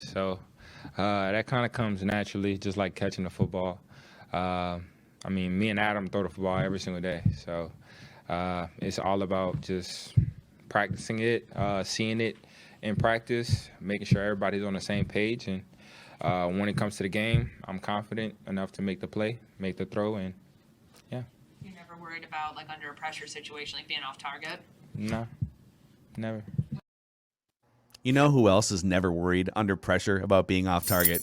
So that kind of comes naturally, just like catching the football. I mean, me and Adam throw the football every single day. So it's all about just practicing it, seeing it in practice, making sure everybody's on the same page. And when it comes to the game, I'm confident enough to make the play, make the throw, and yeah. You're never worried about like under a pressure situation, like being off target. No, never. You know who else is never worried under pressure about being off target?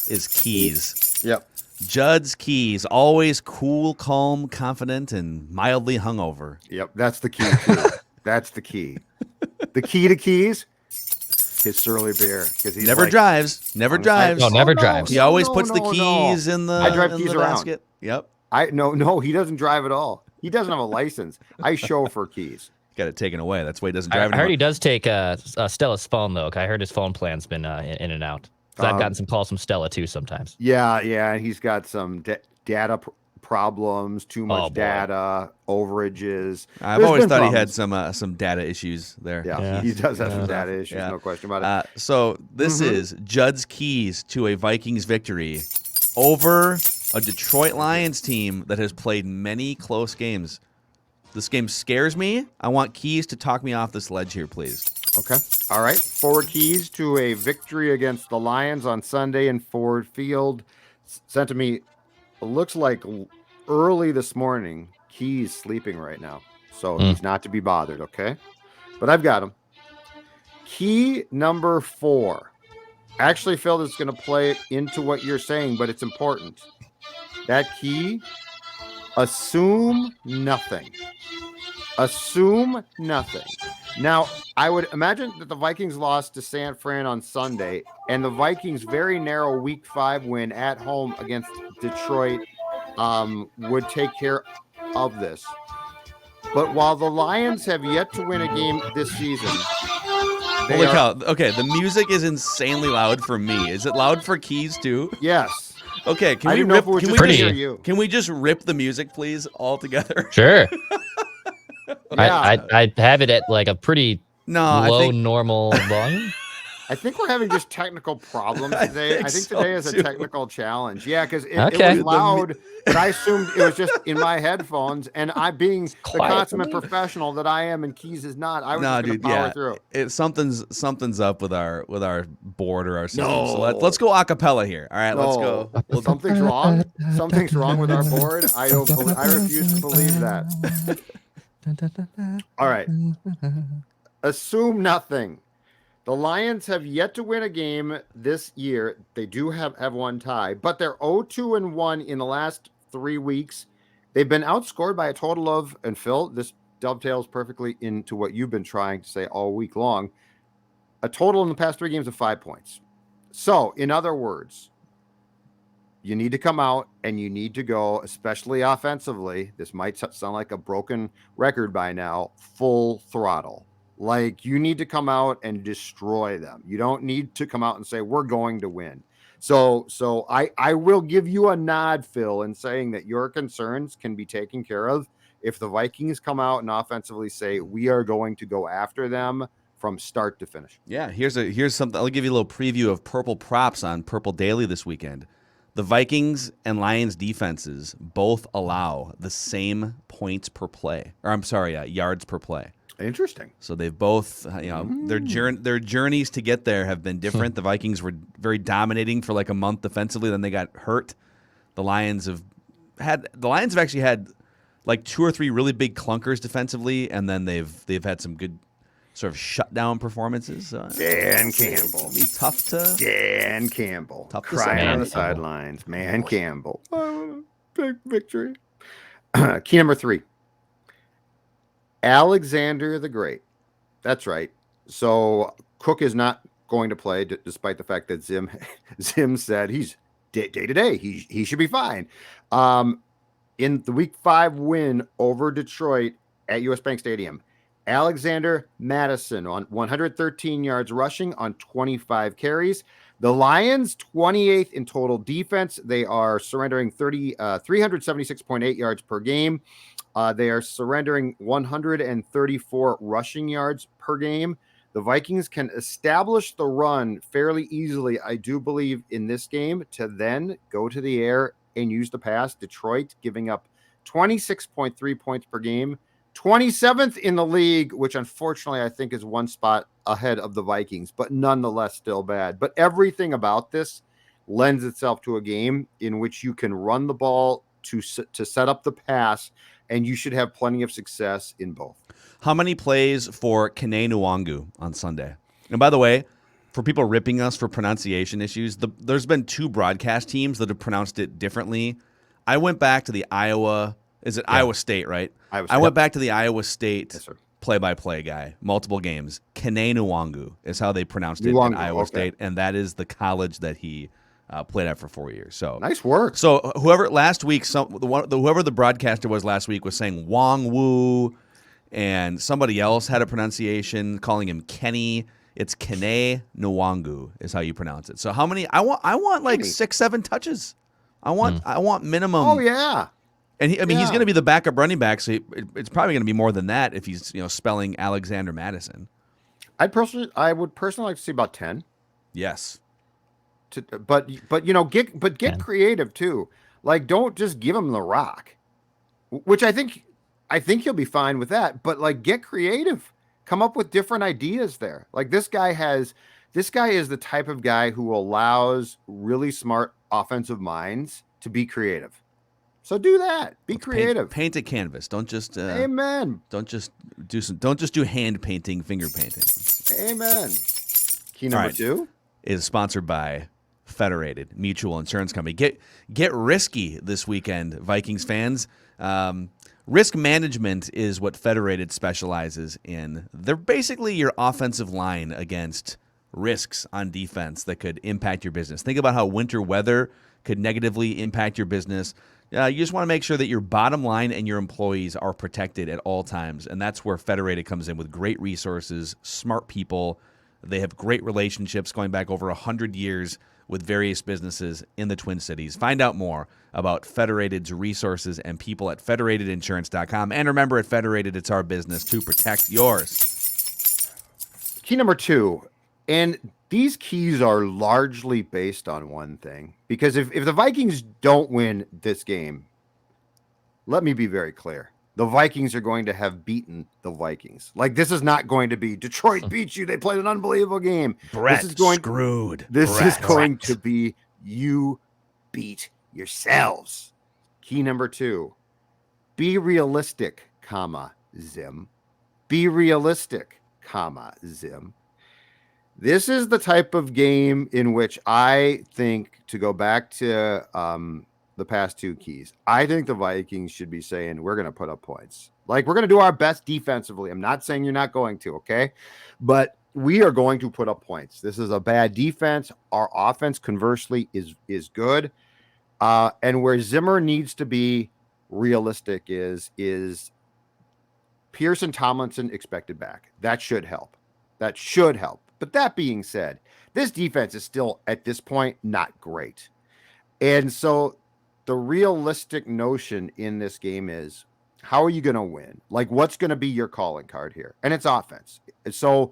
Is Keys. Yep. Judd's Keys, always cool, calm, confident, and mildly hungover. Yep. That's the key, too. That's the key. The key to Keys, his surly bear. He's Never drives. Never drives. No, never drives. He always puts the keys in the, I drive in keys the around. basket. Yep. No, he doesn't drive at all. He doesn't have a license. I chauffeur Keys. Got it taken away. That's why he doesn't I drive heard anymore. he does take Stella's phone though. 'Cause I heard his phone plan's been in and out. 'Cause I've gotten some calls from Stella too sometimes. Yeah. He's got some data problems, too much data, overages. I've always thought he had some data issues there. Yeah, he does have some data issues, no question about it. So this is Judd's Keys to a Vikings victory over a Detroit Lions team that has played many close games. This game scares me. I want Keys to talk me off this ledge here, please. Okay. All right. Forward Keys to a victory against the Lions on Sunday in Ford Field. Sent to me, looks like early this morning. Keys sleeping right now. So he's not to be bothered, okay? But I've got him. Key number 4. Actually, Phil is going to play it into what you're saying, but it's important. That key, assume nothing. Assume nothing. Now, I would imagine that the Vikings lost to San Fran on Sunday, and the Vikings' very narrow Week 5 win at home against Detroit would take care of this. But while the Lions have yet to win a game this season, Holy cow. Okay, the music is insanely loud for me. Is it loud for Keys too? Yes. Okay, can I we didn't know rip if it was can just we me just, or you. can we just rip the music please all together? Sure. Yeah. I have it at like a pretty low normal volume. I think we're having just technical problems today. I think today is a technical challenge. Yeah, because it Okay. was loud, but I assumed it was just in my headphones. And I, being the quiet. consummate professional that I am, and Keys is not, I was just going to power through. Something's up with our board or our system. So let's go a cappella here. All right, let's go. Something's wrong. Something's wrong with our board. I refuse to believe that. All right. Assume nothing. The Lions have yet to win a game this year. They do have one tie, but they're 0-2-1 in the last 3 weeks. They've been outscored by a total of, and Phil, this dovetails perfectly into what you've been trying to say all week long, a total in the past 3 games of 5 points. So, in other words, you need to come out and you need to go, especially offensively. This might sound like a broken record by now, full throttle. Like, you need to come out and destroy them. You don't need to come out and say, we're going to win. So I will give you a nod, Phil, in saying that your concerns can be taken care of if the Vikings come out and offensively say, we are going to go after them from start to finish. Yeah, here's something. I'll give you a little preview of Purple Props on Purple Daily this weekend. The Vikings and Lions defenses both allow the same points per play. Or I'm sorry, yards per play. Interesting. So they've both, their journeys to get there have been different. The Vikings were very dominating for like a month defensively, then they got hurt. The Lions have actually had like 2 or 3 really big clunkers defensively, and then they've had some good sort of shutdown performances. Dan Campbell. Be tough to. Dan Campbell. Tough to crying say. on the sidelines. Man Campbell. Big victory. Key number 3. Alexander the Great. That's right. So Cook is not going to play, despite the fact that Zim said he's day to day. He should be fine. In the Week 5 win over Detroit at US Bank Stadium, Alexander Mattison on 113 yards rushing on 25 carries. The Lions, 28th in total defense. They are surrendering 376.8 yards per game. They are surrendering 134 rushing yards per game. The Vikings can establish the run fairly easily, I do believe, in this game, to then go to the air and use the pass. Detroit giving up 26.3 points per game, 27th in the league, which unfortunately I think is one spot ahead of the Vikings, but nonetheless still bad. But everything about this lends itself to a game in which you can run the ball to set up the pass, and you should have plenty of success in both. How many plays for Kene Nwangu on Sunday? And by the way, for people ripping us for pronunciation issues, there's been 2 broadcast teams that have pronounced it differently. I went back to the Iowa State, right? I went back to the Iowa State play-by-play guy, multiple games. Kene Nwangu is how they pronounced it in Iowa State, and that is the college that he played at for 4 years. So nice work. So whoever the broadcaster was last week was saying Wong Woo, and somebody else had a pronunciation calling him Kenny. It's Kene Nwangu is how you pronounce it. So how many? I want like 6-7 touches. I want minimum. Oh yeah. And he's going to be the backup running back, so it's probably going to be more than that if he's spelling Alexander Mattison. I would personally like to see about 10. Yes. But get creative too. Like, don't just give him the rock, which I think he'll be fine with that. But like, get creative, come up with different ideas there. Like this guy is the type of guy who allows really smart offensive minds to be creative. So do that. Be creative. Paint a canvas. Don't just amen. Don't just do hand painting, finger painting. Amen. Key number 2 is sponsored by Federated Mutual Insurance Company. Get risky this weekend, Vikings fans. Risk management is what Federated specializes in. They're basically your offensive line against risks on defense that could impact your business. Think about how winter weather could negatively impact your business. You just want to make sure that your bottom line and your employees are protected at all times, and that's where Federated comes in with great resources, smart people. They have great relationships going back over 100 years with various businesses in the Twin Cities. Find out more about Federated's resources and people at federatedinsurance.com. And remember, at Federated, it's our business to protect yours. Key number 2, and these keys are largely based on one thing, because if the Vikings don't win this game, let me be very clear. The Vikings are going to have beaten the Vikings. Like, this is not going to be Detroit beat you. They played an unbelievable game. This is going to be you beat yourselves. Key number 2, be realistic, Zim. Be realistic, Zim. This is the type of game in which I think, to go back to the past 2 keys, I think the Vikings should be saying, we're going to put up points. Like, we're going to do our best defensively. I'm not saying you're not going to, okay? But we are going to put up points. This is a bad defense. Our offense, conversely, is good. And where Zimmer needs to be realistic is Pearson Tomlinson expected back. That should help. But that being said, this defense is still, at this point, not great. And so the realistic notion in this game is, how are you going to win? Like, what's going to be your calling card here? And it's offense. So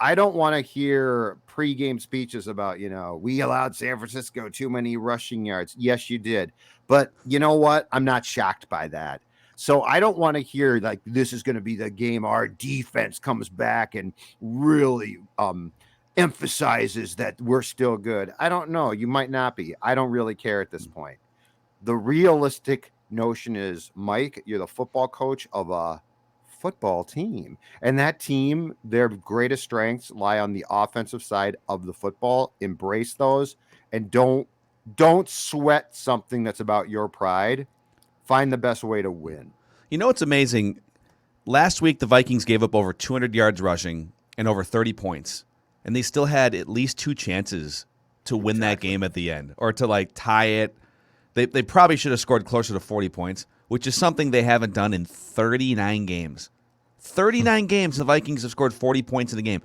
I don't want to hear pregame speeches about, we allowed San Francisco too many rushing yards. Yes, you did. But you know what? I'm not shocked by that. So I don't want to hear like, this is going to be the game our defense comes back and really emphasizes that we're still good. I don't know. You might not be. I don't really care at this point. The realistic notion is, Mike, you're the football coach of a football team. And that team, their greatest strengths lie on the offensive side of the football. Embrace those and don't sweat something that's about your pride. Find the best way to win. You know what's amazing? Last week, the Vikings gave up over 200 yards rushing and over 30 points. And they still had at least 2 chances to win that game at the end, or to like tie it. They probably should have scored closer to 40 points, which is something they haven't done in 39 games. 39 games, the Vikings have scored 40 points in the game.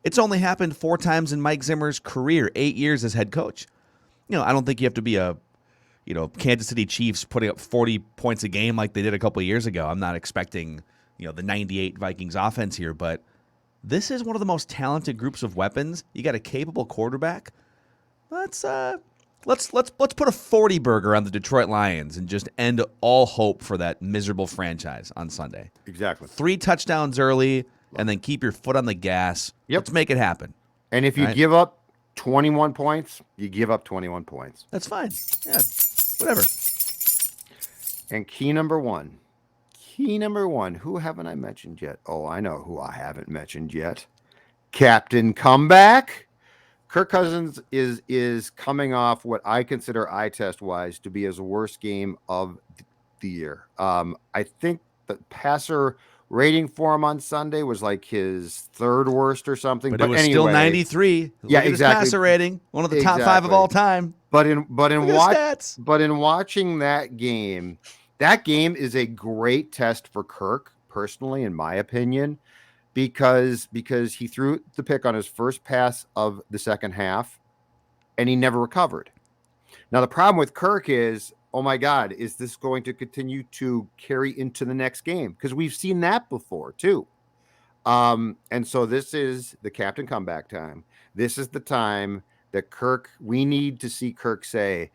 It's only happened 4 times in Mike Zimmer's career, 8 years as head coach. I don't think you have to be a Kansas City Chiefs putting up 40 points a game like they did a couple of years ago. I'm not expecting, the 98 Vikings offense here, but This is one of the most talented groups of weapons. You got a capable quarterback. Let's put a 40 burger on the Detroit Lions and just end all hope for that miserable franchise on Sunday. Exactly. 3 touchdowns early, and then keep your foot on the gas. Yep. Let's make it happen. And if you Right. give up 21 points, you give up 21 points. That's fine. Yeah, whatever. And key number one, who haven't I mentioned yet? Oh, I know who I haven't mentioned yet. Captain Comeback. Kirk Cousins is coming off what I consider eye test wise to be his worst game of the year. I think the passer rating for him on Sunday was like his 3rd worst or something. But it was still 93. Yeah, Look at exactly. His passer rating, one of the top 5 of all time. But in Look at his stats. watching that game is a great test for Kirk, personally, in my opinion, because he threw the pick on his first pass of the second half, and he never recovered. Now, the problem with Kirk is, oh my God, is this going to continue to carry into the next game? Because we've seen that before too. And so this is the captain comeback time. This is the time that we need to see Kirk say,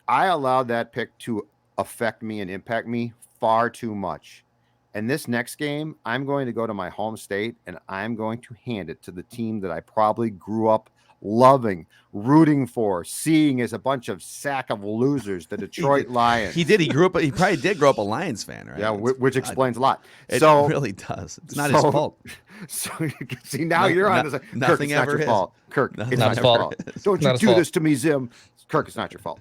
I allowed that pick to affect me and impact me far too much. And this next game, I'm going to go to my home state and I'm going to hand it to the team that I probably grew up loving, rooting for, seeing as a bunch of sack of losers, the Detroit Lions. He did. He probably did grow up a Lions fan, right? Yeah, which explains a lot. It So really does. It's not his fault. So you can see now you're on this. Kirk, it's not your fault. Kirk, it's not your fault. Don't you do this to me, Zim. Kirk, it's not your fault.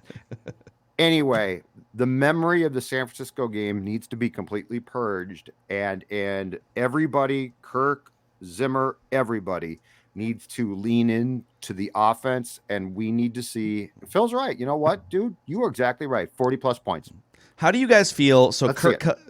Anyway, the memory of the San Francisco game needs to be completely purged, and everybody, Kirk, Zimmer, everybody needs to lean into the offense, and we need to see. Phil's right. You know what, dude? You were exactly right. 40+ points. How do you guys feel? So Let's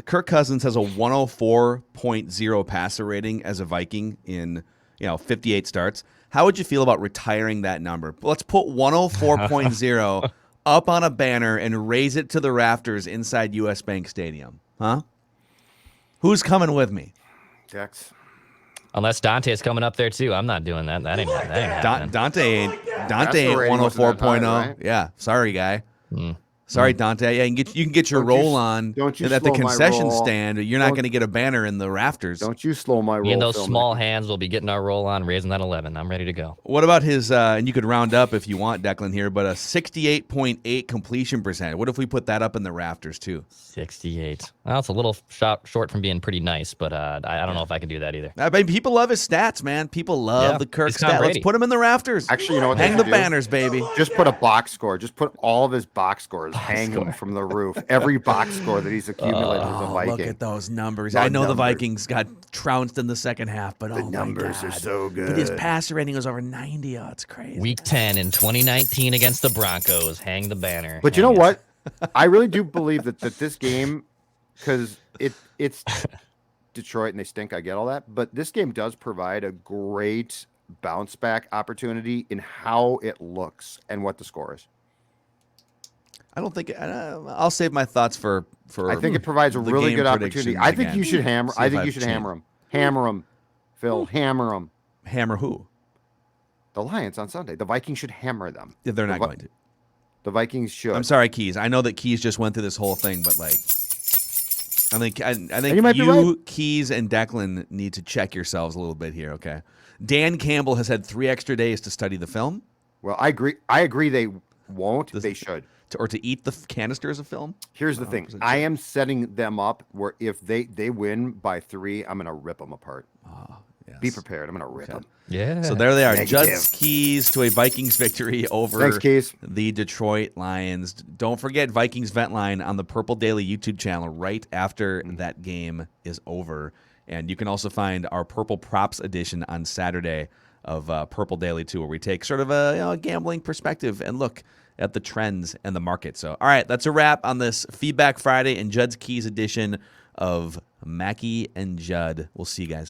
Kirk Cousins has a 104.0 passer rating as a Viking in 58 starts. How would you feel about retiring that number? Let's put 104.0 up on a banner and raise it to the rafters inside US Bank Stadium. Huh? Who's coming with me? Dex. Unless Dante's coming up there too. I'm not doing that. That ain't happening. Dante ain't rating wasn't that high, 104.0. right? Yeah, sorry, guy. Sorry, Dante. Yeah, you can get your roll on don't you at the slow my concession roll. stand. You're not going to get a banner in the rafters. Don't you slow my roll. Me and those Phil, small man. hands will be getting our roll on, raising that 11. I'm ready to go. What about his, and you could round up if you want, Declan, here, but a 68.8 completion percent. What if we put that up in the rafters, too? 68. Well, it's a little short from being pretty nice, but I don't know if I can do that either. I mean, people love his stats, man. People love the Kirk he's Tom stat. Let's Brady. put him in the rafters. Actually, you know what they Hang should the do? banners, baby. Just put a box score. Just put all of his box scores. Hang them from the roof. Every box score that he's accumulated as a Viking. Look at those numbers. The I know the numbers. Vikings got trounced in the second half, but The numbers are so good. But his passer rating was over 90. Oh, it's crazy. Week 10 in 2019 against the Broncos. Hang the banner. But you know Hang it. what? I really do believe that this game, because it's Detroit and they stink. I get all that, but this game does provide a great bounce back opportunity in how it looks and what the score is. I don't think I'll save my thoughts for. I think it provides a the really game good opportunity. predictions I think again. you should hammer. See I if think I've you should changed. hammer them. Hammer them, Phil. Hammer them. Hammer who? The Lions on Sunday. The Vikings should hammer them. Yeah, they're not Vi- going to. The Vikings should. I'm sorry, Keys. I know that Keys just went through this whole thing, but like, I think you might be you, right. Keys, and Declan need to check yourselves a little bit here. Okay. Dan Campbell has had 3 extra days to study the film, Well, I agree. I agree. They won't. They should. or to eat the canisters of film. Here's the thing. I am setting them up where if they win by 3, I'm going to rip them apart. Yes. Be prepared. I'm going to rip them. Yeah. So there they are. Negative. Judd's keys to a Vikings victory over Thanks, Keys. the Detroit Lions. Don't forget Vikings Vent Line on the Purple Daily YouTube channel right after that game is over. And you can also find our Purple Props edition on Saturday of Purple Daily too, where we take sort of a gambling perspective and look at the trends and the market. So, all right, that's a wrap on this Feedback Friday and Judd's Keys edition of Mackey and Judd. We'll see you guys.